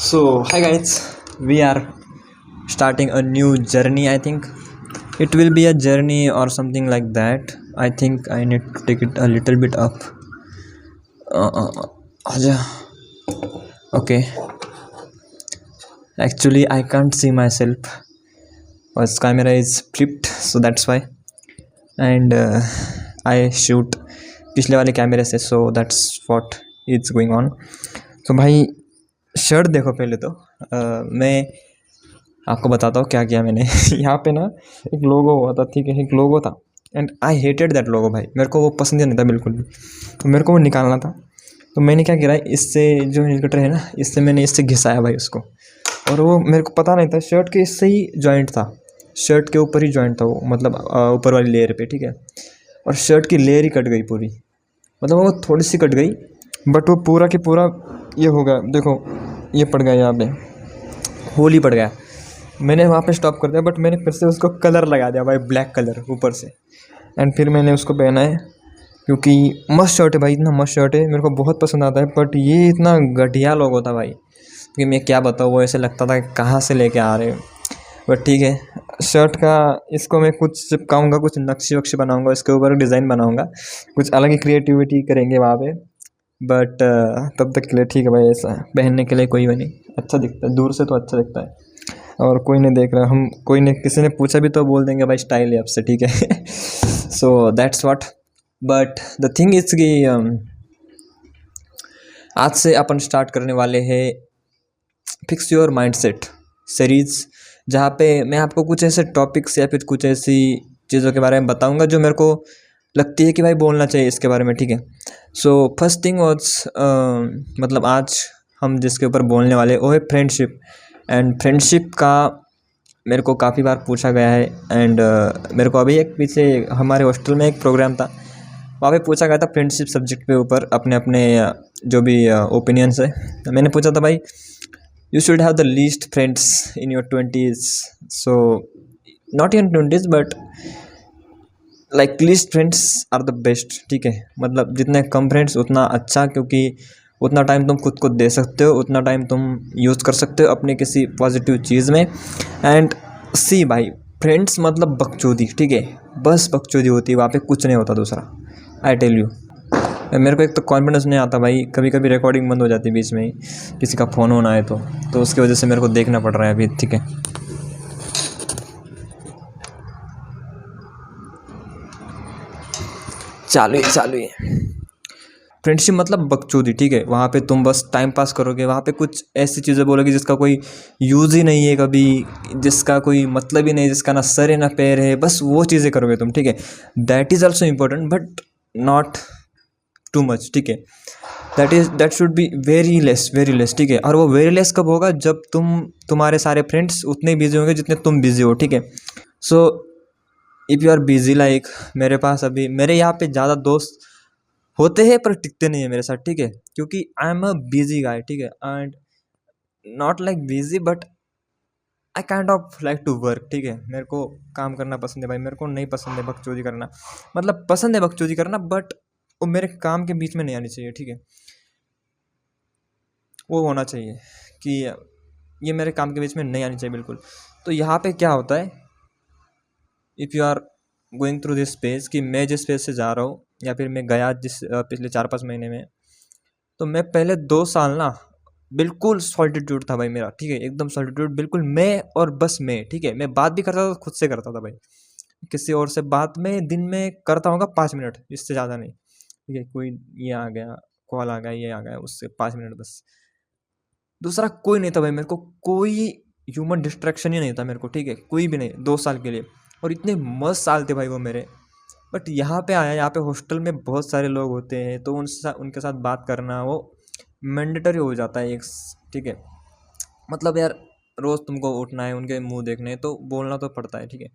So, hi guys, we are starting a new journey. I think it will be a journey or something like that. I think I need to take it a little bit up. आजा. Okay, actually, I can't see myself because camera is flipped, so that's why. And I shoot पिछले वाले कैमरे से, so that's what is going on. So भाई shirt देखो पहले तो मैं आपको बताता हूँ क्या किया मैंने यहाँ पे ना एक लोगो हुआ था, ठीक है, एक लोगो था एंड आई हेटेड दैट लोगो भाई, मेरे को वो पसंद नहीं था बिल्कुल भी। तो मेरे को वो निकालना था, तो मैंने क्या किया, इससे जो नील कटर है ना, इससे मैंने इससे घिसाया भाई उसको। और वो मेरे को पता नहीं था, शर्ट के इससे ही जॉइंट था, शर्ट के ऊपर ही जॉइंट था वो, मतलब ऊपर वाली लेयर पे, ठीक है। और शर्ट की लेयर ही कट गई पूरी, मतलब वो थोड़ी सी कट गई बट वो पूरा के पूरा ये हो गया। देखो ये पड़ गया, यहाँ पे होल ही पड़ गया। मैंने वहाँ पे स्टॉप कर दिया बट मैंने फिर से उसको कलर लगा दिया भाई, ब्लैक कलर ऊपर से। एंड फिर मैंने उसको पहना है क्योंकि मस्त शर्ट है भाई, इतना मस्त शर्ट है, मेरे को बहुत पसंद आता है। बट ये इतना घटिया लोगो था भाई कि मैं क्या बताऊँ, वो ऐसे लगता था कहाँ से लेके आ रहे हो। बट ठीक है, शर्ट का इसको मैं कुछ चिपकाऊँगा, कुछ नक्शे वक्शे बनाऊँगा, इसके ऊपर डिज़ाइन बनाऊँगा, कुछ अलग ही क्रिएटिविटी करेंगे वहाँ पे। बट तब तक के लिए ठीक है भाई, ऐसा पहनने के लिए कोई भी नहीं, अच्छा दिखता है दूर से तो अच्छा दिखता है। और कोई नहीं देख रहा, हम कोई ने किसी ने पूछा भी तो बोल देंगे भाई स्टाइल है आपसे, ठीक है। So that's what. But the thing is कि आज से अपन स्टार्ट करने वाले हैं फिक्स योर माइंडसेट सीरीज़, जहाँ पे मैं आपको कुछ ऐसे टॉपिक्स या फिर कुछ ऐसी चीज़ों के बारे में बताऊंगा जो मेरे को लगती है कि भाई बोलना चाहिए इसके बारे में, ठीक है। सो फर्स्ट थिंग वॉज मतलब आज हम जिसके ऊपर बोलने वाले वो है फ्रेंडशिप। एंड फ्रेंडशिप का मेरे को काफ़ी बार पूछा गया है एंड मेरे को अभी एक पीछे हमारे हॉस्टल में एक प्रोग्राम था, वहाँ पे पूछा गया था फ्रेंडशिप सब्जेक्ट पे ऊपर अपने अपने जो भी ओपिनियंस है। मैंने पूछा था भाई, you should have the least friends in your 20s, so not in 20s but like least friends are the best, ठीक है। मतलब जितने कम फ्रेंड्स उतना अच्छा, क्योंकि उतना टाइम तुम खुद को दे सकते हो, उतना टाइम तुम यूज़ कर सकते हो अपनी किसी पॉजिटिव चीज़ में। एंड सी भाई, फ्रेंड्स मतलब बकचोदी, ठीक है, बस बकचोदी होती है वहाँ पे, कुछ नहीं होता दूसरा। आई टेल यू, मेरे को एक तो कॉन्फिडेंस नहीं आता भाई, कभी कभी रिकॉर्डिंग बंद हो जाती है बीच में ही, किसी का फ़ोन होना है तो उसकी वजह से मेरे को देखना पड़ रहा है अभी, ठीक है। चालू है। फ्रेंडशिप मतलब बकचोदी, ठीक है, वहाँ पे तुम बस टाइम पास करोगे, वहाँ पे कुछ ऐसी चीज़ें बोलोगे जिसका कोई यूज़ ही नहीं है कभी, जिसका कोई मतलब ही नहीं, जिसका ना सर है ना पैर है, बस वो चीज़ें करोगे तुम, ठीक है। That is also important but not too much, ठीक है। That should be very less, ठीक है। और वो वेरी लेस कब होगा, जब तुम्हारे सारे फ्रेंड्स उतने बिजी होंगे जितने तुम बिजी हो, ठीक है। So if you are busy, like मेरे पास अभी मेरे यहाँ पे ज़्यादा दोस्त होते हैं पर टिकते नहीं है मेरे साथ, ठीक है, क्योंकि I am a busy guy, ठीक है। And not like busy but I kind of like to work, ठीक है। मेरे को काम करना पसंद है भाई, मेरे को नहीं पसंद है बकचोदी करना। मतलब पसंद है बकचोदी करना बट वो मेरे काम के बीच में नहीं आनी चाहिए, ठीक है। वो होना चाहिए कि ये मेरे काम के बीच में नहीं आनी चाहिए बिल्कुल। तो यहाँ पे क्या होता है, if you are going through this space, कि मैं जिस स्पेस से जा रहा हूँ या फिर मैं गया जिस पिछले 4-5 महीने में, तो मैं पहले 2 साल ना बिल्कुल सॉलिट्यूड था भाई मेरा, ठीक है, एकदम सॉलिट्यूड, बिल्कुल मैं और बस मैं, ठीक है। मैं बात भी करता था तो खुद से करता था भाई, किसी और से बात में दिन में करता होगा 5 मिनट, इससे ज़्यादा नहीं, ठीक है। कोई ये आ गया, कॉल आ गया, ये आ गया, उससे 5 मिनट बस, दूसरा कोई नहीं था भाई मेरे को, कोई ह्यूमन डिस्ट्रैक्शन ही नहीं था मेरे को, ठीक है, कोई भी नहीं 2 साल के लिए। और इतने मस्त साल थे भाई वो मेरे। बट यहाँ पे आया, यहाँ पे हॉस्टल में बहुत सारे लोग होते हैं, तो उनके साथ बात करना वो मैंडेटरी हो जाता है एक, ठीक है। मतलब यार रोज़ तुमको उठना है, उनके मुंह देखने हैं, तो बोलना तो पड़ता है, ठीक है।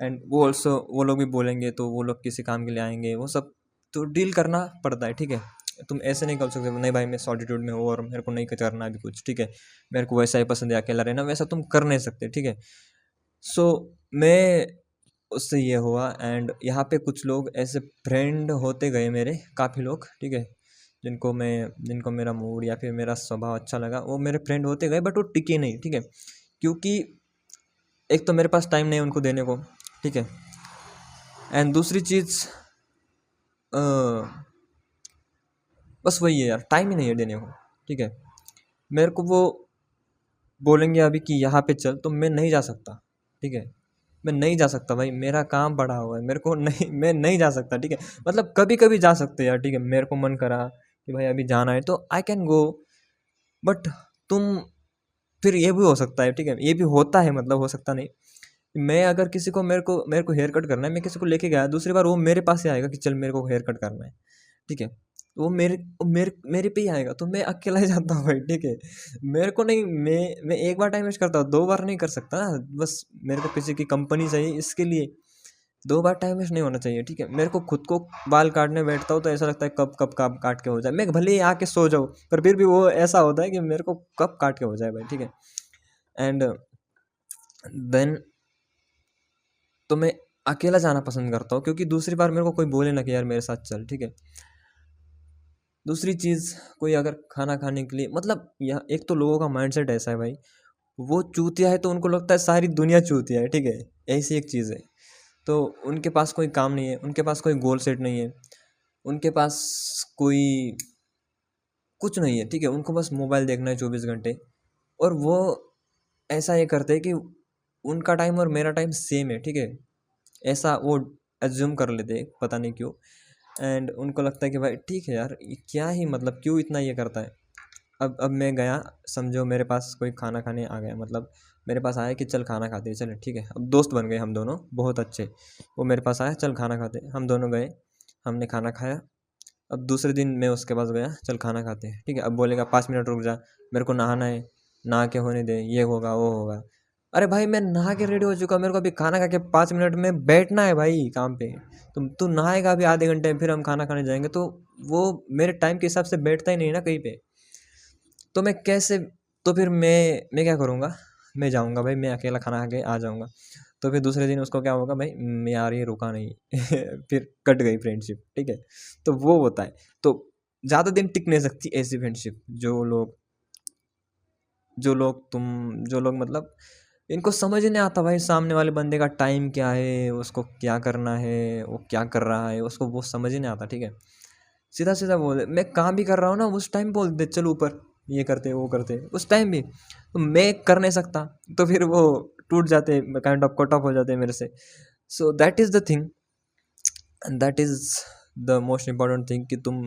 एंड वो लोग भी बोलेंगे तो वो लोग किसी काम के लिए आएंगे, वो सब तो डील करना पड़ता है, ठीक है। तुम ऐसे नहीं कर सकते नहीं भाई मैं सॉलिट्यूड में हूँ और मेरे को नहीं करना अभी कुछ, ठीक है, मेरे को वैसा ही पसंद है अकेला रहना, वैसा तुम कर नहीं सकते, ठीक है। सो मैं उससे ये हुआ एंड यहाँ पे कुछ लोग ऐसे फ्रेंड होते गए मेरे, काफ़ी लोग, ठीक है। जिनको मेरा मूड या फिर मेरा स्वभाव अच्छा लगा, वो मेरे फ्रेंड होते गए, बट वो टिके नहीं, ठीक है। क्योंकि एक तो मेरे पास टाइम नहीं है उनको देने को, ठीक है। एंड दूसरी चीज़ बस वही है यार, टाइम ही नहीं है देने को, ठीक है। मेरे को वो बोलेंगे अभी कि यहाँ पे चल, तो मैं नहीं जा सकता, ठीक है। मैं नहीं जा सकता भाई, मेरा काम पड़ा हुआ है, मेरे को नहीं, मैं नहीं जा सकता, ठीक है। मतलब कभी कभी जा सकते यार, ठीक है, मेरे को मन करा कि भाई अभी जाना है तो आई कैन गो। बट तुम, फिर ये भी हो सकता है, ठीक है, ये भी होता है, मतलब हो सकता नहीं। मैं अगर किसी को, मेरे को हेयर कट करना है, मैं किसी को लेके गया, दूसरी बार वो मेरे पास ही आएगा कि चल मेरे को हेयर कट करना है, ठीक है। तो वो मेरे पे ही आएगा, तो मैं अकेला ही जाता हूँ भाई, ठीक है। मेरे को नहीं, मैं एक बार टाइम वेस्ट करता हूँ, 2 बार नहीं कर सकता ना। बस मेरे को किसी की कंपनी चाहिए, इसके लिए 2 बार टाइम वेस्ट नहीं होना चाहिए, ठीक है। मेरे को खुद को बाल काटने बैठता हूँ तो ऐसा लगता है कब कब कब काट के हो जाए, मैं भले ही आके सो जाऊँ, पर फिर भी वो ऐसा होता है कि मेरे को कब काट के हो जाए भाई, ठीक है। एंड देन तो मैं अकेला जाना पसंद करता हूँ, क्योंकि दूसरी बार मेरे को कोई बोले ना कि यार मेरे साथ चल, ठीक है। दूसरी चीज़, कोई अगर खाना खाने के लिए, मतलब यह एक तो लोगों का माइंडसेट ऐसा है भाई, वो चूतिया है तो उनको लगता है सारी दुनिया चूतिया है, ठीक है। ऐसी एक चीज़ है। तो उनके पास कोई काम नहीं है, उनके पास कोई गोल सेट नहीं है, उनके पास कोई कुछ नहीं है, ठीक है। उनको बस मोबाइल देखना है 24 घंटे। और वो ऐसा ये करते हैं कि उनका टाइम और मेरा टाइम सेम है, ठीक है। ऐसा वो एज्यूम कर लेते हैं, पता नहीं क्यों। एंड उनको लगता है कि भाई ठीक है यार, ये क्या ही, मतलब क्यों इतना ये करता है। अब मैं गया, समझो मेरे पास कोई खाना खाने आ गया, मतलब मेरे पास आया कि चल खाना खाते हैं, चले ठीक है। अब दोस्त बन गए हम दोनों बहुत अच्छे। वो मेरे पास आया, चल खाना खाते हैं, हम दोनों गए, हमने खाना खाया। अब दूसरे दिन मैं उसके पास गया, चल खाना खाते हैं, ठीक है। अब बोलेगा 5 मिनट रुक जा, मेरे को नहाना है, नहा के होने दे, ये होगा वो होगा। अरे भाई मैं नहा के रेडी हो चुका, मेरे को अभी खाना खा के 5 मिनट में बैठना है भाई काम पे। तो तू नहाएगा अभी आधे घंटे में, फिर हम खाना खाने जाएंगे, तो वो मेरे टाइम के हिसाब से बैठता ही नहीं ना कहीं पे। तो मैं कैसे, तो फिर मैं क्या करूँगा, मैं जाऊँगा भाई, मैं अकेला खाना खा के आ जाऊँगा। तो फिर दूसरे दिन उसको क्या होगा भाई, यार ये रुका नहीं फिर कट गई फ्रेंडशिप, ठीक है। तो वो होता है। तो ज़्यादा दिन टिक नहीं सकती ऐसी फ्रेंडशिप। जो लोग मतलब इनको समझ ही नहीं आता भाई, सामने वाले बंदे का टाइम क्या है, उसको क्या करना है, वो क्या कर रहा है, उसको वो समझ ही नहीं आता, ठीक है। सीधा सीधा बोल, मैं काम भी कर रहा हूँ ना, उस टाइम बोल दे चल ऊपर, ये करते वो करते, उस टाइम भी तो मैं कर नहीं सकता। तो फिर वो टूट जाते, काइंड ऑफ कट ऑफ हो जाते हैं मेरे से। So that is the thing, and that is the most important thing कि तुम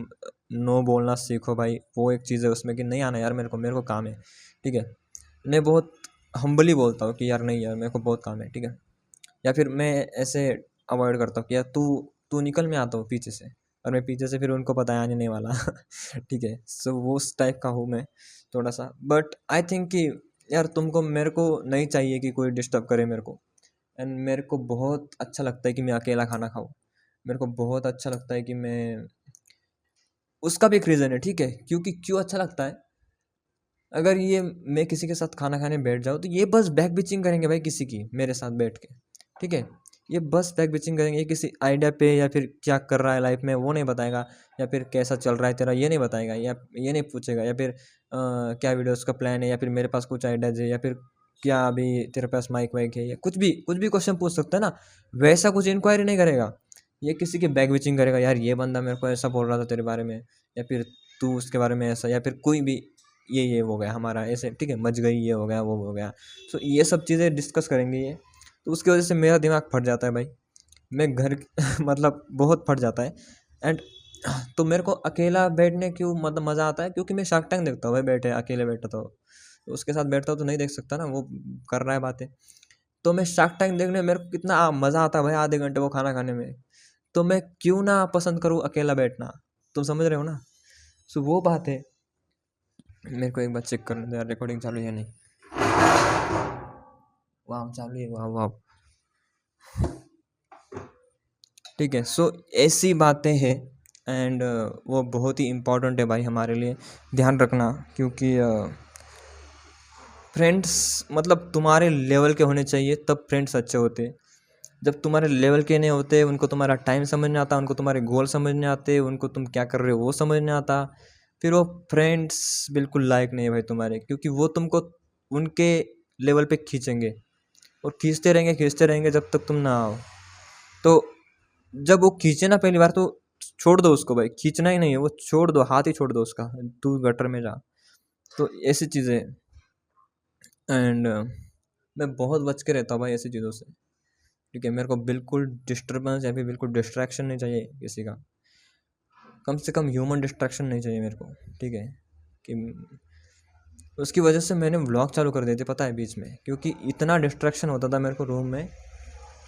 नो बोलना सीखो भाई। वो एक चीज़ है उसमें कि नहीं आना यार, मेरे को काम है, ठीक है। मैं बहुत हम्बली बोलता हूँ कि यार नहीं यार, मेरे को बहुत काम है, ठीक है। या फिर मैं ऐसे अवॉइड करता हूँ कि यार तू तू निकल, मैं आता हूँ पीछे से। और मैं पीछे से, फिर उनको पता है आने नहीं वाला ठीक है। सो वो उस टाइप का हूँ मैं थोड़ा सा। बट आई थिंक कि यार तुमको, मेरे को नहीं चाहिए कि कोई डिस्टर्ब करे मेरे को। एंड मेरे को बहुत अच्छा लगता है कि मैं अकेला खाना खाऊं। मेरे को बहुत अच्छा लगता है कि मैं, उसका भी एक रीज़न है, ठीक है। क्योंकि क्यों अच्छा लगता है, अगर ये मैं किसी के साथ खाना खाने बैठ जाऊँ तो ये बस बैक बिचिंग करेंगे भाई किसी की, मेरे साथ बैठ के, ठीक है। ये बस बैक बिचिंग करेंगे, ये किसी आइडिया पे या फिर क्या कर रहा है लाइफ में वो नहीं बताएगा, या फिर कैसा चल रहा है तेरा ये नहीं बताएगा, या ये नहीं पूछेगा, या फिर क्या वीडियोस का प्लान है, या फिर मेरे पास कुछ आइडियाज़ है, या फिर क्या अभी तेरे पास माइक वाइक है, या कुछ भी क्वेश्चन पूछ सकता है ना। वैसा कुछ इंक्वायरी नहीं करेगा, ये किसी की बैक बिचिंग करेगा, यार ये बंदा मेरे को ऐसा बोल रहा था तेरे बारे में, या फिर तू उसके बारे में ऐसा, या फिर कोई भी ये हो गया हमारा ऐसे, ठीक है, मच गई, ये हो गया वो हो गया। सो ये सब चीज़ें डिस्कस करेंगे ये। तो उसकी वजह से मेरा दिमाग फट जाता है भाई, मैं घर मतलब बहुत फट जाता है। एंड तो मेरे को अकेला बैठने क्यों मतलब मज़ा आता है, क्योंकि मैं शार्क टैंक देखता हूँ भाई, बैठे अकेले बैठा तो उसके साथ बैठता हूँ तो नहीं देख सकता ना, वो कर रहा है बातें। तो मैं शार्क टैंक देखने में मेरे को कितना मज़ा आता है भाई, आधे घंटे वो खाना खाने में। तो मैं क्यों ना पसंद करूँ अकेला बैठना, तुम समझ रहे हो ना। सो वो बात है। मेरे को एक बार चेक करने दो यार, रिकॉर्डिंग चालू है नहीं। वाह चालू है, वाह वाह, ठीक है। सो ऐसी बातें हैं। एंड वो बहुत ही इम्पोर्टेंट है भाई हमारे लिए, ध्यान रखना। क्योंकि फ्रेंड्स मतलब तुम्हारे लेवल के होने चाहिए, तब फ्रेंड्स अच्छे होते। जब तुम्हारे लेवल के नहीं होते, उनको तुम्हारा टाइम समझ नहीं आता, उनको तुम्हारे गोल समझ नहीं आते, उनको तुम क्या कर रहे हो वो समझ नहीं आता, फिर वो फ्रेंड्स बिल्कुल लायक नहीं है भाई तुम्हारे, क्योंकि वो तुमको उनके लेवल पे खींचेंगे और खींचते रहेंगे जब तक तुम ना आओ। तो जब वो खींचे ना पहली बार, तो छोड़ दो उसको भाई, खींचना ही नहीं है वो, छोड़ दो, हाथ ही छोड़ दो उसका, तू गटर में जा। तो ऐसी चीज़ें। एंड मैं बहुत बच के रहता हूँ भाई ऐसी चीज़ों से, ठीक है। मेरे को बिल्कुल डिस्टर्बेंस या फिर बिल्कुल डिस्ट्रैक्शन नहीं चाहिए किसी का, कम से कम ह्यूमन डिस्ट्रैक्शन नहीं चाहिए मेरे को, ठीक है। कि उसकी वजह से मैंने व्लॉग चालू कर दिए थे, पता है, बीच में, क्योंकि इतना डिस्ट्रैक्शन होता था मेरे को रूम में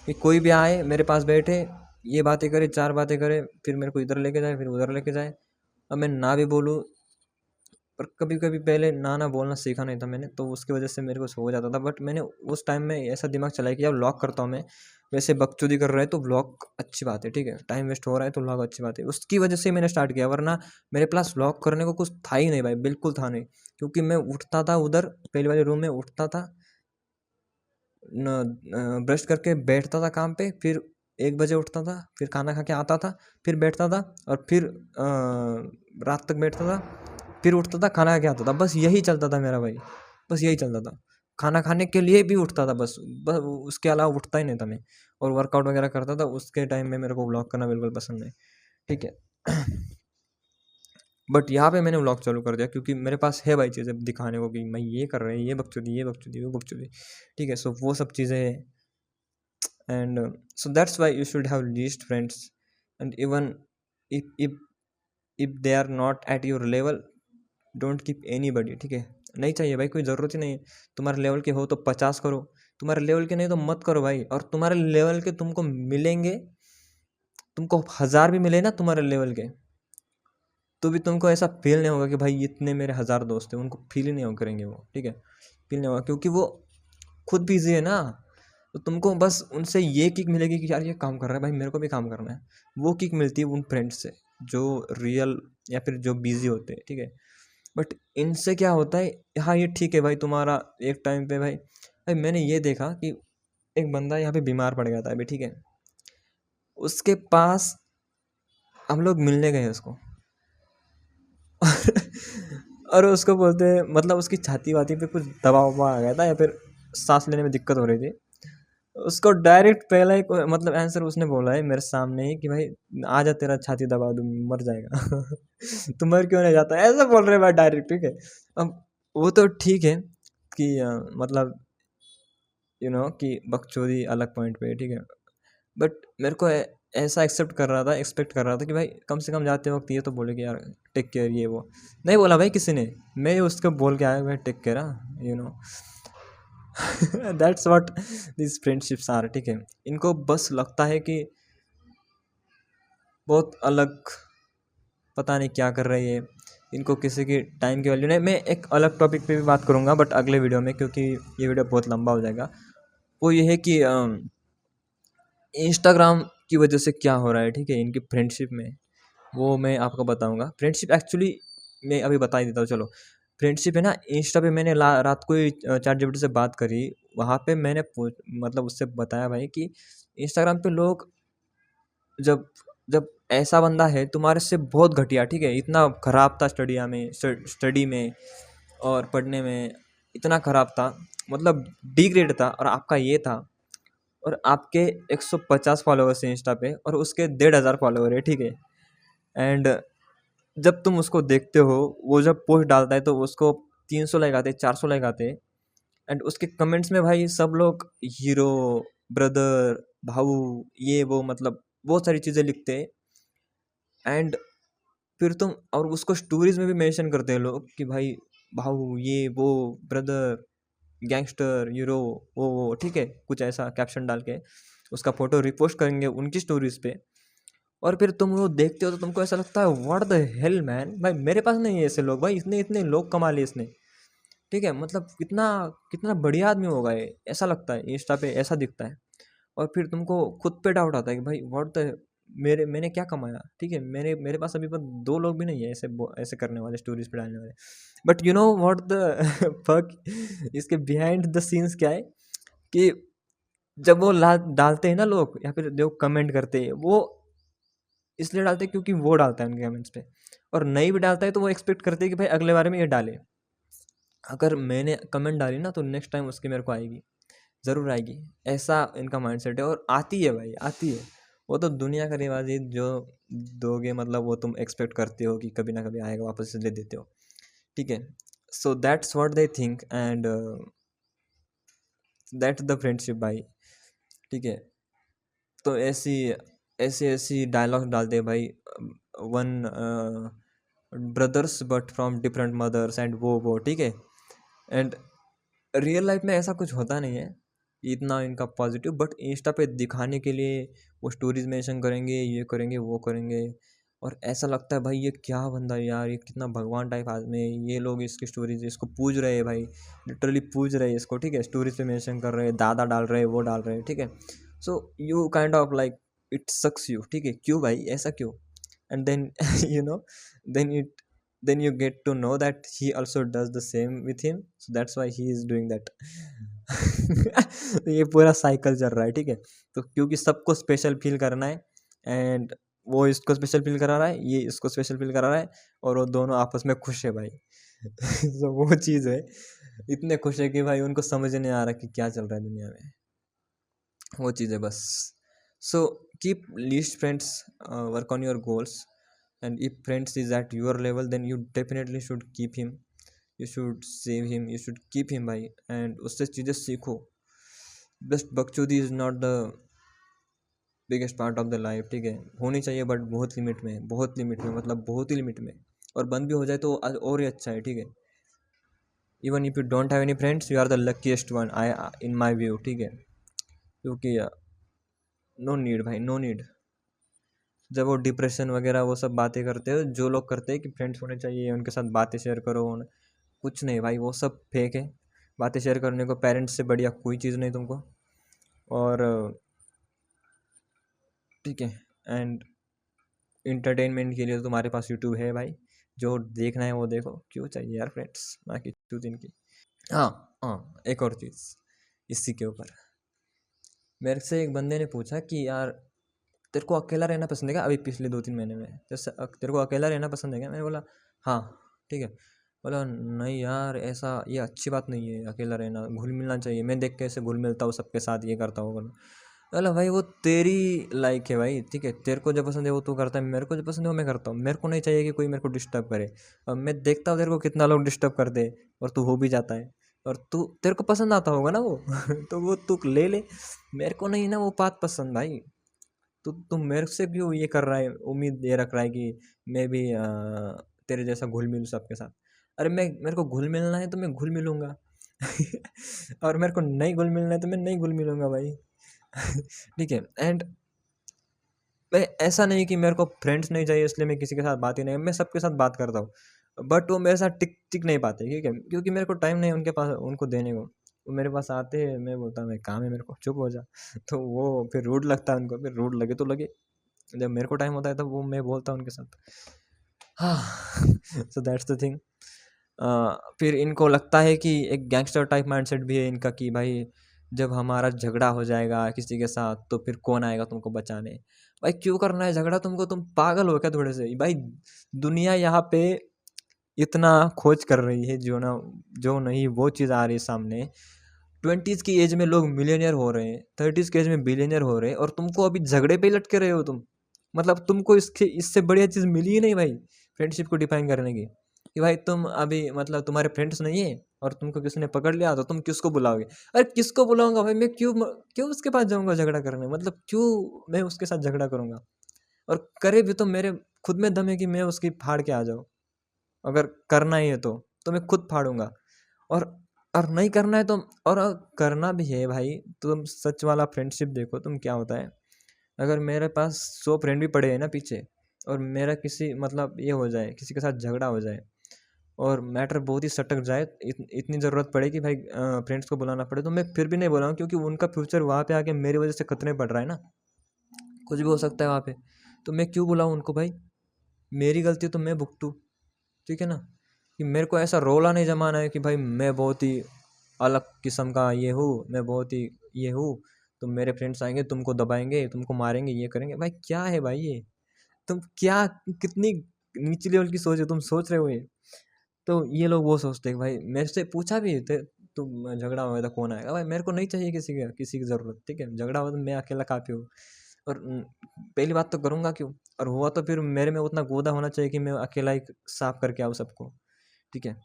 कि कोई भी आए मेरे पास बैठे, ये बातें करे, चार बातें करे, फिर मेरे को इधर लेके जाए, फिर उधर लेके जाए। अब मैं ना भी बोलूँ, पर कभी कभी पहले ना ना बोलना सीखा नहीं था मैंने, तो उसकी वजह से मेरे को हो जाता था। बट मैंने उस टाइम में ऐसा दिमाग चलाया कि अब व्लॉग करता हूँ मैं, वैसे बकचोदी कर रहे हैं तो व्लॉग अच्छी बात है, ठीक है, टाइम वेस्ट हो रहा है तो व्लॉग अच्छी बात है। उसकी वजह से मैंने स्टार्ट किया, वरना मेरे पास व्लॉग करने को कुछ था ही नहीं भाई, बिल्कुल था नहीं। क्योंकि मैं उठता था उधर पहले वाले रूम में, उठता था, ब्रश करके बैठता था काम पे, फिर 1 बजे उठता था, फिर खाना खा के आता था, फिर बैठता था, और फिर रात तक बैठता था, फिर उठता था, खाना खा के आता था। बस यही चलता था मेरा भाई, बस यही चलता था। खाना खाने के लिए भी उठता था बस उसके अलावा उठता ही नहीं था मैं। और वर्कआउट वगैरह करता था उसके टाइम में, मेरे को व्लॉग करना बिल्कुल पसंद नहीं, ठीक है। बट यहाँ पे मैंने व्लॉग चालू कर दिया क्योंकि मेरे पास है भाई चीज़ें दिखाने को कि मैं ये कर रहा है, ये बकचोदी, ये बकचोदी, वो बकचोदी, ठीक है। सो वो सब चीज़ें। And so that's why you should have least friends. And even if if they are not at your level, don't keep any बडी, ठीक है। नहीं चाहिए भाई, कोई ज़रूरत ही नहीं है। तुम्हारे लेवल के हो तो 50 करो, तुम्हारे लेवल के नहीं तो मत करो भाई। और तुम्हारे लेवल के तुमको मिलेंगे, तुमको 1000 भी मिले ना तुम्हारे लेवल के, तो भी तुमको ऐसा फील नहीं होगा कि भाई इतने मेरे 1000 दोस्त हैं, उनको फील ही नहीं करेंगे वो, ठीक है, फील नहीं होगा, क्योंकि वो खुद बिजी है ना। तो तुमको बस उनसे ये किक मिलेगी कि यार ये काम कर रहा है भाई, मेरे को भी काम करना है। वो किक मिलती है उन फ्रेंड्स से जो रियल या फिर जो बिजी होते हैं, ठीक है। बट इनसे क्या होता है, हाँ ये ठीक है भाई, तुम्हारा एक टाइम पे भाई मैंने ये देखा कि एक बंदा यहाँ पे बीमार पड़ गया था अभी, ठीक है। उसके पास हम लोग मिलने गए उसको। और उसको बोलते हैं, मतलब उसकी छाती वाती पे कुछ दबाव वबाव आ गया था या फिर सांस लेने में दिक्कत हो रही थी। उसको डायरेक्ट पहला ही मतलब आंसर उसने बोला है मेरे सामने ही कि भाई आ जा, तेरा छाती दबा दूँ, मर जाएगा। तू मर क्यों नहीं जाता, ऐसा बोल रहे भाई डायरेक्ट, ठीक है। अब वो तो ठीक है कि मतलब कि बकचोदी अलग पॉइंट पे है, ठीक है। बट मेरे को ऐसा एक्सपेक्ट कर रहा था कि भाई कम से कम जाते वक्त ये तो बोले कि यार टेक केयर, ये वो नहीं बोला भाई किसी ने। मैं उसको बोल के आया भाई take care, you know. That's what this friendships are, ठीक है। इनको बस लगता है कि बहुत अलग, पता नहीं क्या कर रही है, इनको किसी की टाइम की वैल्यू नहीं। मैं एक अलग टॉपिक पे भी बात करूँगा बट अगले वीडियो में, क्योंकि ये वीडियो बहुत लंबा हो जाएगा। वो ये है कि इंस्टाग्राम की वजह से क्या हो रहा है, ठीक है, इनकी फ्रेंडशिप में, वो मैं आपको बताऊंगा। फ्रेंडशिप एक्चुअली मैं अभी बता ही देता हूँ, चलो। फ्रेंडशिप है ना, इंस्टा पे मैंने रात को ही चैट जीपीटी से बात करी। वहाँ पे मैंने मतलब उससे बताया भाई कि इंस्टाग्राम पे लोग, जब जब ऐसा बंदा है तुम्हारे से बहुत घटिया, ठीक है, इतना ख़राब था स्टडी में और पढ़ने में, इतना ख़राब था, मतलब डी ग्रेड था, और आपका ये था, और आपके 150 फॉलोअर्स हैं इंस्टा पे और उसके 1500 फॉलोअर है, ठीक है। एंड जब तुम उसको देखते हो, वो जब पोस्ट डालता है तो उसको 300 लाइक आते, 400 लाइक आते। एंड उसके कमेंट्स में भाई सब लोग हीरो, ब्रदर, भाऊ, ये वो, मतलब बहुत सारी चीज़ें लिखते हैं। एंड फिर तुम, और उसको स्टोरीज में भी मेंशन करते हैं लोग कि भाई भाऊ, ये वो, ब्रदर, गैंगस्टर, हीरो, वो, ठीक है, कुछ ऐसा कैप्शन डाल के उसका फोटो रिपोस्ट करेंगे उनकी स्टोरीज पे। और फिर तुम वो देखते हो तो तुमको ऐसा लगता है व्हाट द हेल मैन, भाई मेरे पास नहीं है ऐसे लोग, भाई इतने इतने लोग कमा लिए इसने, ठीक है, मतलब कितना कितना बढ़िया आदमी होगा ये, ऐसा लगता है इंस्टा पे, ऐसा दिखता है। और फिर तुमको खुद पे डाउट आता है कि भाई व्हाट द, मैंने क्या कमाया, ठीक है, मेरे मेरे पास अभी बस 2 लोग भी नहीं है ऐसे ऐसे करने वाले, स्टोरीज पे डालने वाले। But you know what the fuck, इसके बिहाइंड द सीन्स क्या है कि जब वो डालते हैं ना लोग, या फिर जो कमेंट करते हैं, वो इसलिए डालते हैं क्योंकि वो डालता है उनके कमेंट्स पे, और नहीं भी डालता है तो वो एक्सपेक्ट करते हैं कि भाई अगले बारे में ये डाले। अगर मैंने कमेंट डाली ना तो नेक्स्ट टाइम उसकी मेरे को आएगी, ज़रूर आएगी। ऐसा इनका माइंडसेट है, और आती है भाई, आती है। वो तो दुनिया का रिवाज है, जो दोगे मतलब वो तुम एक्सपेक्ट करते हो कि कभी ना कभी आएगा, वापस से ले देते हो, ठीक है। So that's what they think, and that's the friendship भाई, ठीक है। तो ऐसी ऐसी ऐसी डायलॉग डालते हैं भाई, one brothers but from different mothers, and वो ठीक है। एंड रियल लाइफ में ऐसा कुछ होता नहीं है इतना इनका पॉजिटिव, बट इंस्टा पे दिखाने के लिए वो स्टोरीज मेंशन करेंगे, ये करेंगे, वो करेंगे, और ऐसा लगता है भाई ये क्या बंदा है यार, ये कितना भगवान टाइप आदमी है। ये लोग इसकी स्टोरीज, इसको पूज रहे हैं भाई, लिटरली पूज रहे हैं इसको, ठीक है। स्टोरीज पे मेंशन कर रहे हैं, दादा डाल रहे हैं, वो डाल रहे हैं, ठीक है। So you kind of like it sucks you, ठीक है, क्यों भाई, ऐसा क्यों? And then you know, then it then you get to know that he also does the same with him, so that's why he is doing that. ये पूरा cycle चल रहा है, ठीक है। तो क्योंकि सबको स्पेशल फील करना है, एंड वो इसको स्पेशल फील करा रहा है, ये इसको स्पेशल फील करा रहा है, और वो दोनों आपस में खुश है भाई। तो वो चीज़ है, इतने खुश है कि भाई उनको समझ नहीं आ रहा कि क्या चल रहा है दुनिया में, वो चीज़ है बस। So keep least friends, work on your goals, and if friends is at your level then you definitely should keep him, you should save him, you should keep him भाई, and उससे चीज़ें सीखो। बस बकचोदी is not the biggest part of the life, ठीक है। होनी चाहिए बट बहुत लिमिट में, बहुत लिमिट में, मतलब बहुत ही लिमिट में, और बंद भी हो जाए तो और ही अच्छा है, ठीक है। Even if you don't have any friends you are the luckiest one, I in my view, ठीक है। क्योंकि नो नीड भाई, नो नीड। जब वो डिप्रेशन वगैरह वो सब बातें करते हैं, जो लोग करते हैं कि फ्रेंड्स होने चाहिए, उनके साथ बातें शेयर करो, कुछ नहीं भाई, वो सब फेक है। बातें शेयर करने को पेरेंट्स से बढ़िया कोई चीज़ नहीं तुमको, और ठीक है। एंड इंटरटेनमेंट के लिए तो तुम्हारे पास यूट्यूब है भाई, जो देखना है वो देखो, क्यों चाहिए यार फ्रेंड्स, ना कि चूत इनकी। हाँ, हाँ, एक और चीज़ इसी के ऊपर, मेरे से एक बंदे ने पूछा कि यार तेरे को अकेला रहना पसंद है क्या, अभी पिछले 2-3 महीने में, जैसे तेरे को अकेला रहना पसंद है क्या? मैंने बोला हाँ, ठीक है। बोला नहीं यार, ऐसा ये अच्छी बात नहीं है अकेला रहना, घुल मिलना चाहिए, मैं देख कैसे घुल मिलता हूँ सबके साथ, ये करता हूँ। बोला भाई वो तेरी लाइक है भाई, ठीक है, तेरे को जो पसंद है वो तू करता है, मेरे को जो पसंद है वो मैं करता हूँ। मेरे को नहीं चाहिए कि कोई मेरे को डिस्टर्ब करे, और मैं देखता हूँ तेरे को कितना लोग डिस्टर्ब करते हैं, और तू हो भी जाता है, और तू तेरे को पसंद आता होगा ना वो तो वो तू ले ले, मेरे को नहीं ना वो बात पसंद भाई। तो तुम मेरे से क्यों ये कर रहा है, उम्मीद ये रख रहा है कि मैं भी तेरे जैसा घुल मिलूँ सबके साथ। अरे मेरे को घुल मिलना है तो मैं घुल मिलूँगा और मेरे को नहीं घुल मिलना है तो मैं नहीं घुल मिलूँगा भाई ठीक है। एंड मैं ऐसा नहीं कि मेरे को फ्रेंड्स नहीं चाहिए इसलिए मैं किसी के साथ बात ही नहीं, मैं सबके साथ बात करता हूँ, बट वो मेरे साथ टिक टिक नहीं पाते, ठीक है, क्योंकि मेरे को टाइम नहीं उनके पास उनको देने को। वो मेरे पास आते हैं, मैं बोलता हूँ मैं काम है मेरे को, चुप हो जा तो वो फिर रूड लगता है उनको, फिर रूड लगे तो लगे, जब मेरे को टाइम होता है तब वो मैं बोलता हूँ उनके साथ। हाँ सो दैट्स द थिंग। फिर इनको लगता है कि एक गैंगस्टर टाइप माइंडसेट भी है इनका कि भाई जब हमारा झगड़ा हो जाएगा किसी के साथ तो फिर कौन आएगा तुमको बचाने। भाई क्यों करना है झगड़ा तुमको, तुम पागल हो क्या थोड़े से भाई? दुनिया यहाँ पे इतना खोज कर रही है, जो नहीं वो चीज़ आ रही है सामने। 20s की एज में लोग मिलियनियर हो रहे हैं, 30s की एज में बिलियनियर हो रहे हैं, और तुमको अभी झगड़े पे ही लटके रहे हो तुम। मतलब तुमको इससे बढ़िया चीज़ मिली ही नहीं भाई फ्रेंडशिप को डिफाइन करने की, कि भाई तुम अभी मतलब तुम्हारे फ्रेंड्स नहीं है और तुमको किसी ने पकड़ लिया तो तुम किसको बुलाओगे? अरे किसको बुलाऊंगा भाई मैं, क्यों उसके पास जाऊंगा झगड़ा करने, मतलब क्यों मैं उसके साथ झगड़ा करूंगा? और करे भी तो मेरे खुद में दम है कि मैं उसकी फाड़ के आ जाऊँ। अगर करना ही है तो मैं खुद फाड़ूंगा। और और नहीं करना है तो, और करना भी है भाई, तो तुम सच वाला फ्रेंडशिप देखो तुम क्या होता है। अगर मेरे पास 100 फ्रेंड भी पड़े हैं ना पीछे, और मेरा किसी मतलब ये हो जाए, किसी के साथ झगड़ा हो जाए और मैटर बहुत ही सटक जाए, इतनी ज़रूरत पड़े कि भाई फ्रेंड्स को बुलाना पड़े, तो मैं फिर भी नहीं बुलाऊँ, क्योंकि उनका फ्यूचर वहाँ पे आके मेरी वजह से खतरे में पड़ रहा है ना, कुछ भी हो सकता है वहाँ पे। तो मैं क्यों बुलाऊँ उनको भाई? मेरी गलती तो मैं भुगतूँ, ठीक है ना। कि मेरे को ऐसा रोला नहीं जमाना है कि भाई मैं बहुत ही अलग किस्म का ये हूँ, मैं बहुत ही ये हूँ, तुम मेरे फ्रेंड्स आएंगे, तुमको दबाएंगे, तुमको मारेंगे, ये करेंगे। भाई क्या है भाई ये? तुम क्या, कितनी नीची लेवल की सोच है तुम सोच रहे हो ये? तो ये लोग वो सोचते हैं। भाई मेरे से पूछा भी थे, तुम झगड़ा हुआ था कौन आएगा? भाई मेरे को नहीं चाहिए किसी की ज़रूरत, ठीक है? झगड़ा हुआ तो मैं अकेला काफ़ी हूँ। और पहली बात तो करूँगा क्यों? और हुआ तो फिर मेरे में उतना गोदा होना चाहिए कि मैं अकेला ही साफ करके आऊँ सबको, ठीक है?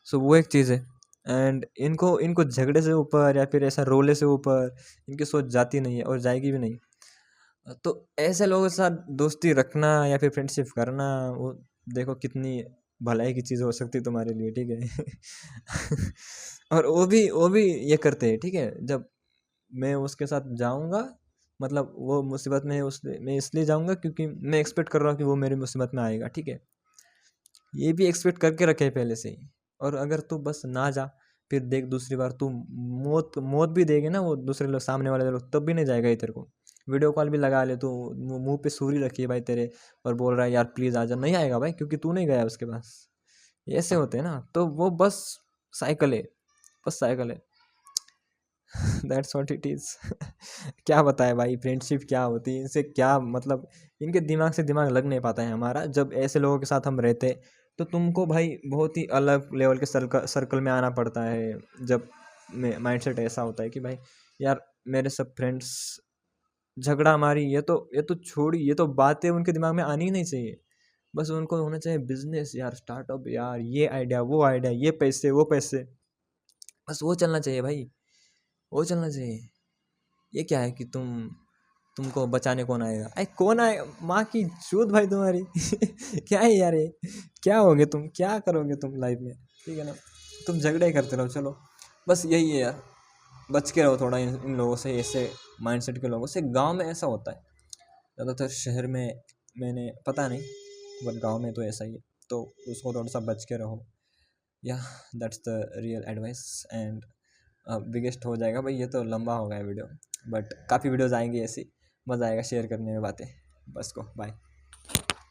सो वो एक चीज़ है। एंड इनको इनको झगड़े से ऊपर या फिर ऐसा रोले से ऊपर इनकी सोच जाती नहीं है और जाएगी भी नहीं। तो ऐसे लोगों के साथ दोस्ती रखना या फिर फ्रेंडशिप करना, वो देखो कितनी भलाई की चीज़ हो सकती है तुम्हारे लिए, ठीक है? और वो भी ये करते हैं, ठीक है? जब मैं उसके साथ जाऊँगा, मतलब वो मुसीबत में है, उसने मैं इसलिए जाऊँगा क्योंकि मैं एक्सपेक्ट कर रहा हूँ कि वो मेरी मुसीबत में आएगा, ठीक है? ये भी एक्सपेक्ट करके रखे है पहले से ही। और अगर तू बस ना जा, फिर देख दूसरी बार तू मौत मौत भी देगे ना वो दूसरे लोग, सामने वाले लोग, तब भी नहीं जाएगा ये तेरे को। वीडियो कॉल भी लगा ले तू, मुंह पे सूरी रखी है भाई तेरे, और बोल रहा है यार प्लीज़ आ जा, नहीं आएगा भाई, क्योंकि तू नहीं गया उसके पास। ये ऐसे होते हैं ना, तो वो बस साइकिल है, बस साइकिल है। That's what it is. क्या बताएं भाई फ्रेंडशिप क्या होती है, इनसे क्या मतलब, इनके दिमाग से दिमाग लग नहीं पाता है हमारा जब ऐसे लोगों के साथ हम रहते। तो तुमको भाई बहुत ही अलग लेवल के सर्कल में आना पड़ता है, जब माइंडसेट ऐसा होता है कि भाई यार मेरे सब फ्रेंड्स झगड़ा हमारी, ये तो छोड़ी, ये तो बातें उनके दिमाग में आनी ही नहीं चाहिए। बस उनको होना चाहिए बिजनेस यार, स्टार्टअप यार, ये आइडिया वो आइडिया, ये पैसे वो पैसे, बस वो चलना चाहिए भाई, वो चलना चाहिए। ये क्या है कि तुमको बचाने कौन आएगा? अरे कौन आएगा, माँ की चूत भाई तुम्हारी। क्या है यार ये? क्या होगे तुम, क्या करोगे तुम लाइफ में, ठीक है ना? तुम झगड़े ही करते रहो, चलो बस यही है यार। बच के रहो थोड़ा इन लोगों से, ऐसे माइंडसेट के लोगों से। गांव में ऐसा होता है ज़्यादातर, शहर में मैंने पता नहीं, बट गांव में तो ऐसा ही है। तो उसको थोड़ा सा बच के रहो। या that's the real advice. And biggest हो जाएगा भाई, ये तो लंबा हो गया वीडियो, बट काफ़ी वीडियोज़ आएंगी ऐसी, मज़ा आएगा शेयर करने में बातें। बस को बाय।